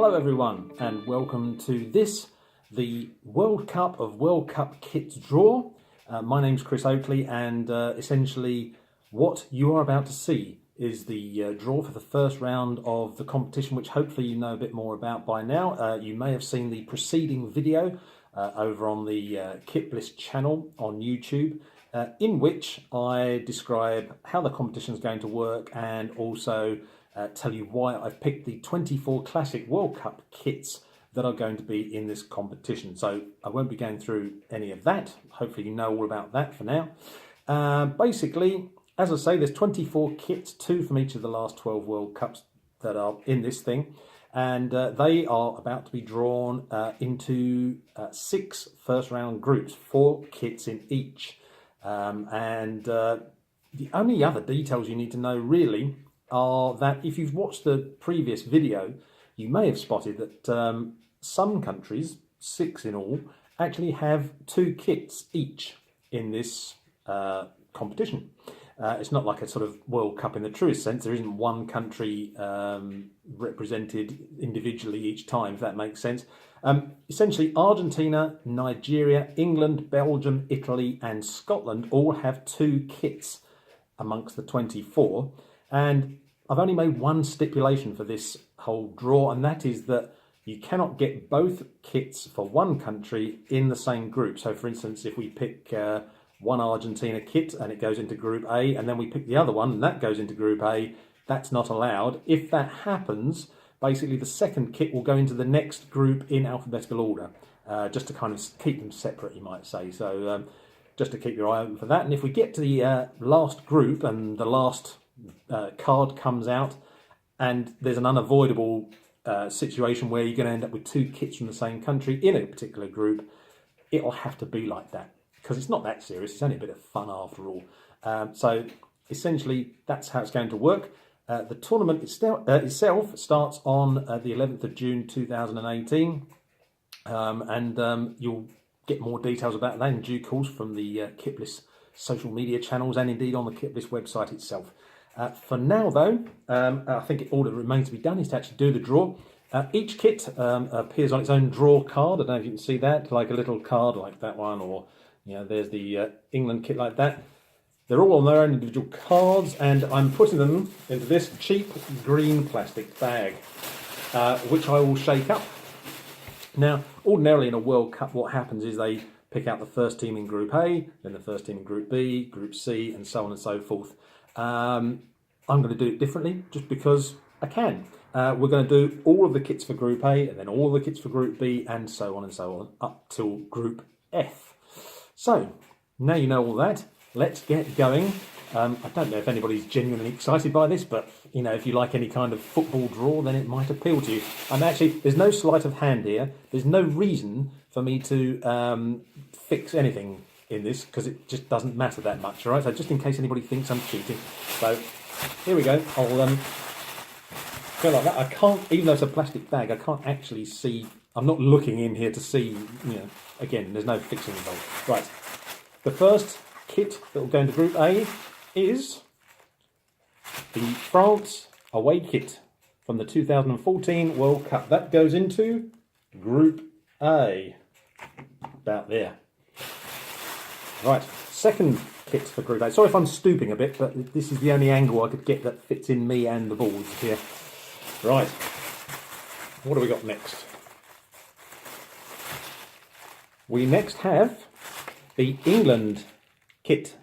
Hello everyone and welcome to this, the World Cup of World Cup kits draw. My name's Chris Oakley and essentially what you are about to see is the draw for the first round of the competition, which hopefully you know a bit more about by now. You may have seen the preceding video over on the Kitbliss channel on YouTube, in which I describe how the competition is going to work and also tell you why I've picked the 24 Classic World Cup kits that are going to be in this competition. So I won't be going through any of that. Hopefully you know all about that for now. Basically, as I say, there's 24 kits, 2 from each of the last 12 World Cups that are in this thing. And they are about to be drawn into 6 first round groups, 4 kits in each. The only other details you need to know really are that if you've watched the previous video, you may have spotted that some countries, 6 in all, actually have 2 kits each in this competition. It's not like a sort of World Cup in the truest sense. There isn't one country represented individually each time, if that makes sense. Essentially, Argentina, Nigeria, England, Belgium, Italy and Scotland all have 2 kits amongst the 24. And I've only made one stipulation for this whole draw, and that is that you cannot get both kits for one country in the same group. So, for instance, if we pick one Argentina kit and it goes into Group A, and then we pick the other one and that goes into Group A, that's not allowed. If that happens, basically the second kit will go into the next group in alphabetical order, just to kind of keep them separate, you might say. So just to keep your eye open for that. And if we get to the last group and the last card comes out and there's an unavoidable situation where you're going to end up with 2 kits from the same country in a particular group, it'll have to be like that because it's not that serious. It's only a bit of fun after all. So essentially that's how it's going to work. The tournament itself starts on the 11th of June 2018, and you'll get more details about that in due course from the Kitbliss social media channels and indeed on the Kitbliss website itself. For now though, I think all that remains to be done is to actually do the draw. Each kit appears on its own draw card. I don't know if you can see that, like a little card like that one, or you know, there's the England kit like that. They're all on their own individual cards, and I'm putting them into this cheap green plastic bag, which I will shake up. Now, ordinarily in a World Cup, what happens is they pick out the first team in Group A, then the first team in Group B, Group C, and so on and so forth. I'm going to do it differently, just because I can. We're going to do all of the kits for Group A, and then all the kits for Group B, and so on, up till Group F. So, now you know all that. Let's get going. I don't know if anybody's genuinely excited by this, but you know, if you like any kind of football draw, then it might appeal to you. And actually, there's no sleight of hand here. There's no reason for me to fix anything in this because it just doesn't matter that much. All right. So just in case anybody thinks I'm cheating, so here we go. I'll go like that. I can't, even though it's a plastic bag, I can't actually see. I'm not looking in here to see. You know, again, there's no fixing involved. Right. The first kit that will go into Group A is the France away kit from the 2014 World Cup. That goes into Group A, about there. Right, second kit for Group A. Sorry if I'm stooping a bit, but this is the only angle I could get that fits in me and the balls here. Right, what do we got next? We next have the England kit,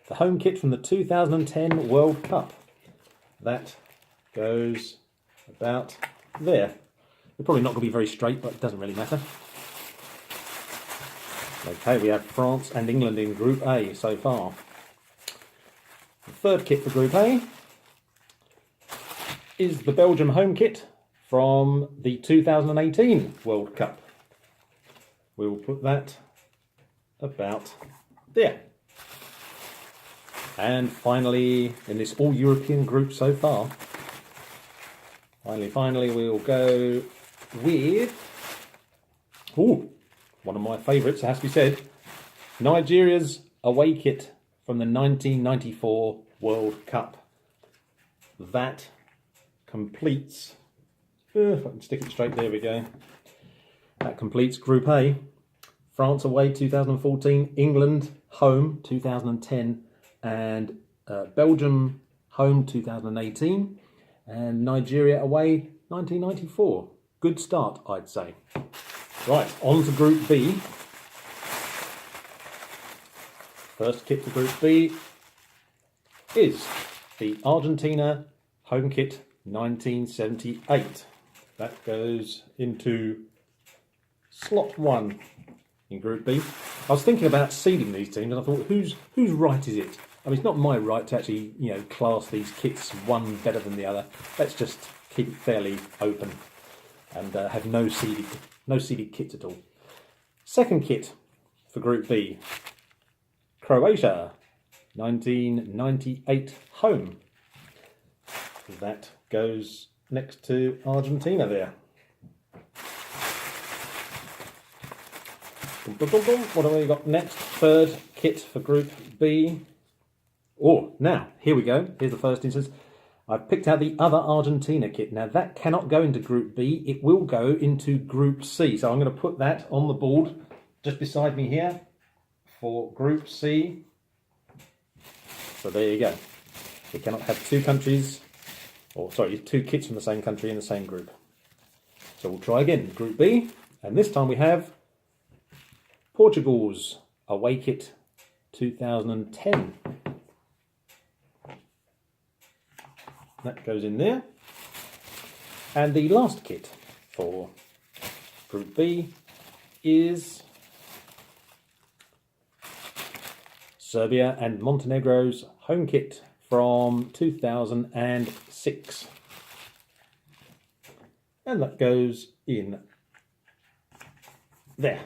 the home kit from the 2010 World Cup. That goes about there. They're probably not going to be very straight, but it doesn't really matter. Okay, we have France and England in Group A so far. The third kit for Group A is the Belgium home kit from the 2018 World Cup. We will put that about there. And finally, in this all-European group so far, finally, we'll go with, one of my favourites, it has to be said, Nigeria's away kit from the 1994 World Cup. That completes If I can stick it straight, there we go. That completes Group A. France away 2014, England home 2010, and Belgium home 2018, and Nigeria away 1994. Good start, I'd say. Right, on to Group B. First kit for Group B is the Argentina home kit 1978. That goes into slot 1 in Group B. I was thinking about seeding these teams, and I thought, whose right is it? I mean, it's not my right to actually, class these kits one better than the other. Let's just keep it fairly open and have no seeded kits at all. Second kit for Group B, Croatia, 1998 home. That goes next to Argentina there. What have we got next? Third kit for Group B. Oh, now, here we go. Here's the first instance. I've picked out the other Argentina kit. Now, that cannot go into Group B. It will go into Group C. So I'm going to put that on the board just beside me here for Group C. So there you go. We cannot have two kits from the same country in the same group. So we'll try again. Group B. And this time we have Portugal's away kit 2010. That goes in there. And the last kit for Group B is Serbia and Montenegro's home kit from 2006. And that goes in there.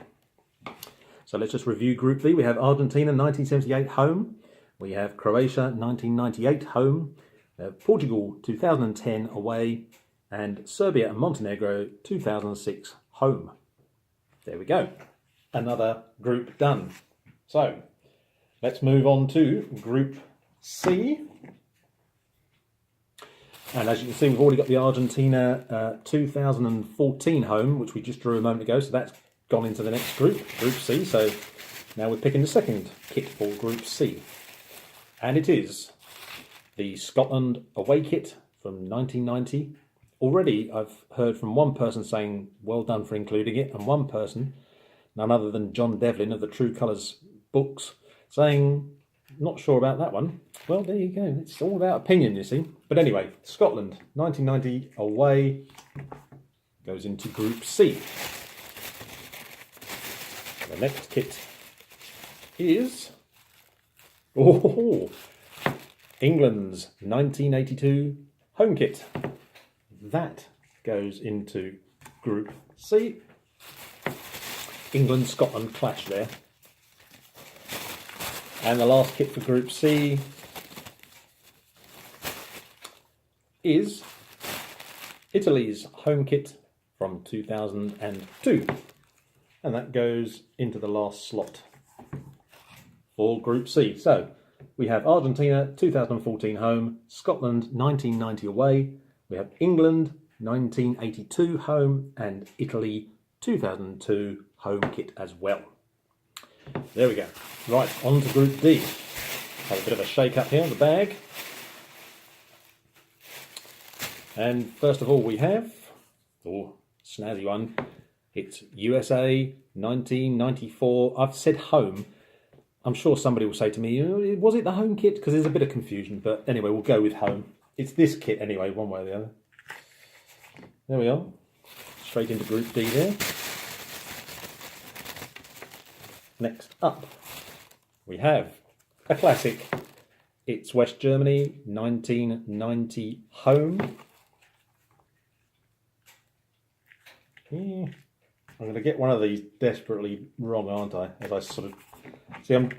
So let's just review Group B. We have Argentina 1978 home. We have Croatia 1998 home. Portugal 2010 away. And Serbia and Montenegro 2006 home. There we go. Another group done. So let's move on to Group C. And as you can see, we've already got the Argentina 2014 home, which we just drew a moment ago. So that's gone into the next group, Group C. So now we're picking the second kit for Group C. And it is the Scotland away kit from 1990. Already I've heard from one person saying, well done for including it, and one person, none other than John Devlin of the True Colours books, saying, not sure about that one. Well, there you go. It's all about opinion, you see. But anyway, Scotland, 1990 away, goes into Group C. The next kit is England's 1982 home kit. That goes into Group C. England-Scotland clash there. And the last kit for Group C is Italy's home kit from 2002. And that goes into the last slot for Group C. So we have Argentina 2014 home, Scotland 1990 away, we have England 1982 home, and Italy 2002 home kit as well. There we go. Right, on to Group D. Have a bit of a shake up here in the bag. And first of all we have, snazzy one, it's USA 1994. I've said home. I'm sure somebody will say to me, was it the home kit? Because there's a bit of confusion, but anyway, we'll go with home. It's this kit anyway, one way or the other. There we are. Straight into Group D there. Next up, we have a classic. It's West Germany 1990 home. I'm going to get one of these desperately wrong, aren't I? As I sort of see, I'm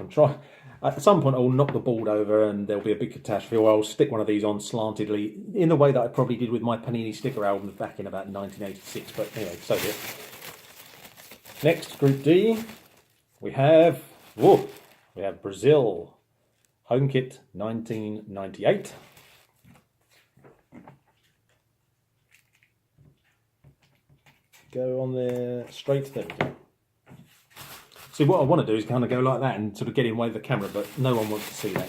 trying. At some point, I'll knock the board over, and there'll be a big catastrophe. Or I'll stick one of these on slantedly, in the way that I probably did with my Panini sticker albums back in about 1986. But anyway, so be it. Next, Group D, we have Brazil home kit 1998. go on there straight. There we go. See, what I want to do is kind of go like that and sort of get in the way of the camera, but no one wants to see that.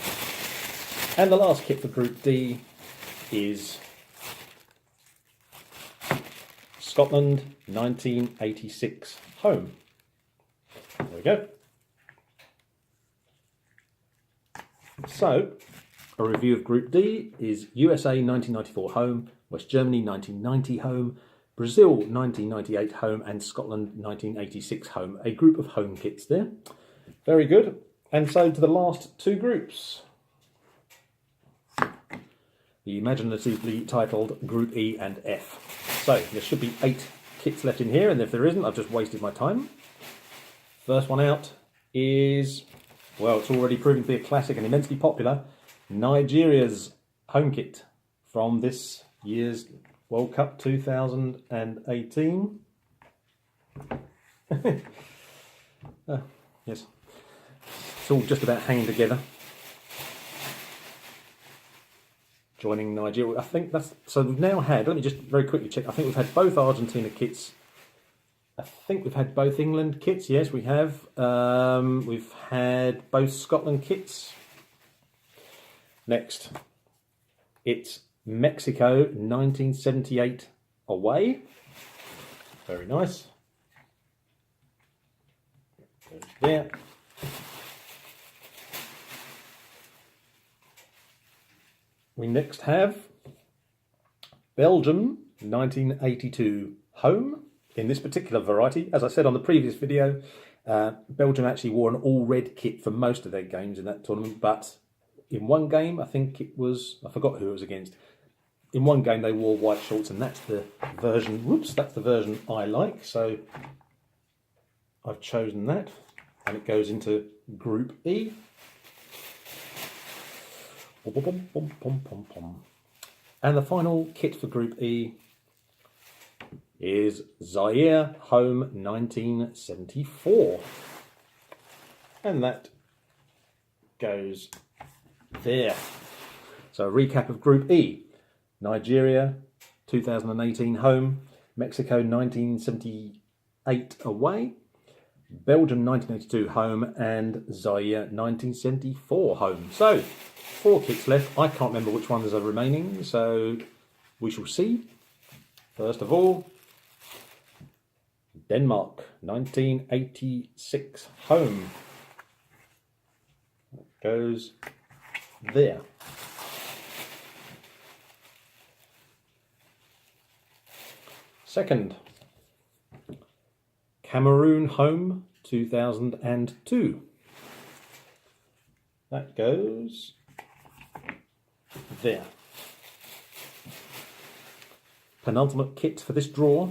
And the last kit for Group D is Scotland 1986 home. There we go. So, a review of Group D is USA 1994 home, West Germany 1990 home, Brazil 1998 home, and Scotland 1986 home. A group of home kits there. Very good. And so to the last two groups. The imaginatively titled Group E and F. So there should be 8 kits left in here, and if there isn't, I've just wasted my time. First one out is, well, it's already proving to be a classic and immensely popular, Nigeria's home kit from this year's World Cup 2018. Yes, it's all just about hanging together. Joining Nigeria, I think that's, so we've now had, let me just very quickly check, I think we've had both Argentina kits. I think we've had both England kits, yes we have. We've had both Scotland kits. Next, it's Mexico 1978 away. Very nice. Goes there. We next have Belgium 1982 home. In this particular variety, as I said on the previous video, Belgium actually wore an all-red kit for most of their games in that tournament, but in one game, I think it was, I forgot who it was against, in one game they wore white shorts, and that's the version, whoops, that's the version I like, so I've chosen that, and it goes into Group E. And the final kit for Group E is Zaire home 1974. And that goes there. So a recap of Group E. Nigeria 2018 home, Mexico 1978 away, Belgium 1982 home, and Zaire 1974 home. So 4 kits left. I can't remember which ones are remaining, so we shall see. First of all, Denmark 1986 home. That goes there. Second, Cameroon home 2002. That goes there. Penultimate kit for this draw,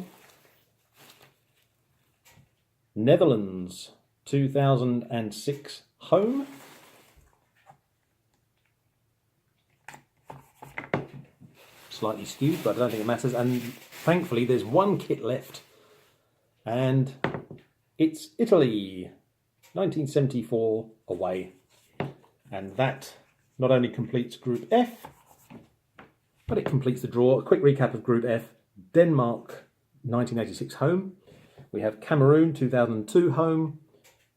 Netherlands 2006 home. Slightly skewed, but I don't think it matters. And thankfully, there's one kit left, and it's Italy 1974 away. And that not only completes Group F, but it completes the draw. A quick recap of Group F: Denmark 1986 home. We have Cameroon 2002 home.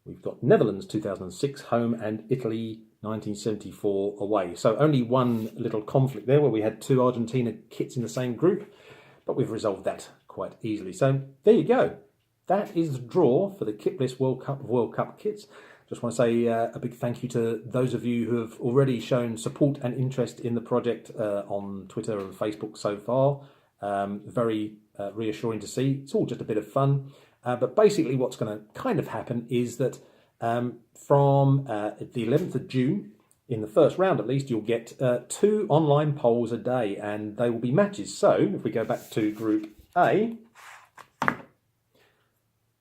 We've got Netherlands 2006 home, and Italy 1974 away. So only one little conflict there where we had 2 Argentina kits in the same group, but we've resolved that quite easily. So there you go. That is the draw for the Kitbliss World Cup kits. Just want to say a big thank you to those of you who have already shown support and interest in the project on Twitter and Facebook so far. Very reassuring to see. It's all just a bit of fun. But basically what's going to kind of happen is that from the 11th of June, in the first round at least, you'll get 2 online polls a day, and they will be matches. So if we go back to Group A,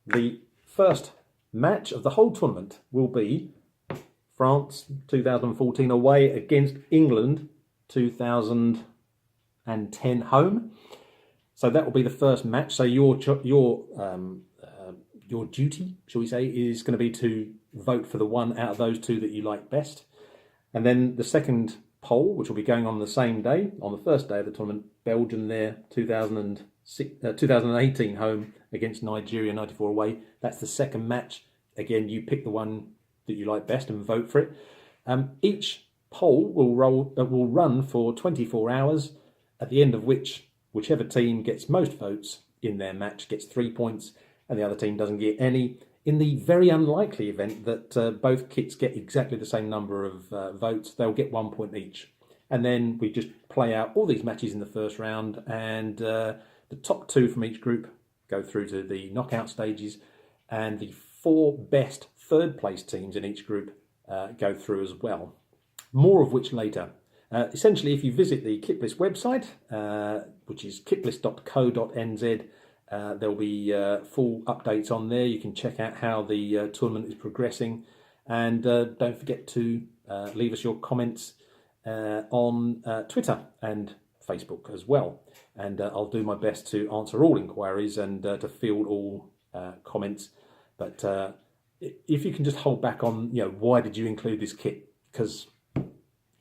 the first match of the whole tournament will be France 2014 away against England 2010 home. So that will be the first match. So your duty, shall we say, is going to be to vote for the one out of those 2 that you like best. And then the second poll, which will be going on the same day, on the first day of the tournament, Belgium there 2002 2018 home against Nigeria, 94 away. That's the second match. Again, you pick the one that you like best and vote for it. Each poll will run for 24 hours, at the end of which whichever team gets most votes in their match gets 3 points and the other team doesn't get any. In the very unlikely event that both kits get exactly the same number of votes, they'll get 1 point each. And then we just play out all these matches in the first round, and the top 2 from each group go through to the knockout stages, and the 4 best third place teams in each group go through as well. More of which later. Essentially, if you visit the Kitbliss website, which is kitbliss.co.nz, there'll be full updates on there. You can check out how the tournament is progressing, and don't forget to leave us your comments on Twitter and Facebook as well. And I'll do my best to answer all inquiries and to field all comments. But if you can just hold back on, why did you include this kit? Because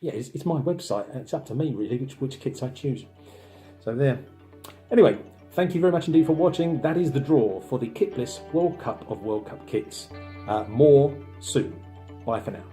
it's my website, and it's up to me really which kits I choose. So there. Anyway, thank you very much indeed for watching. That is the draw for the Kitbliss World Cup of World Cup kits. More soon. Bye for now.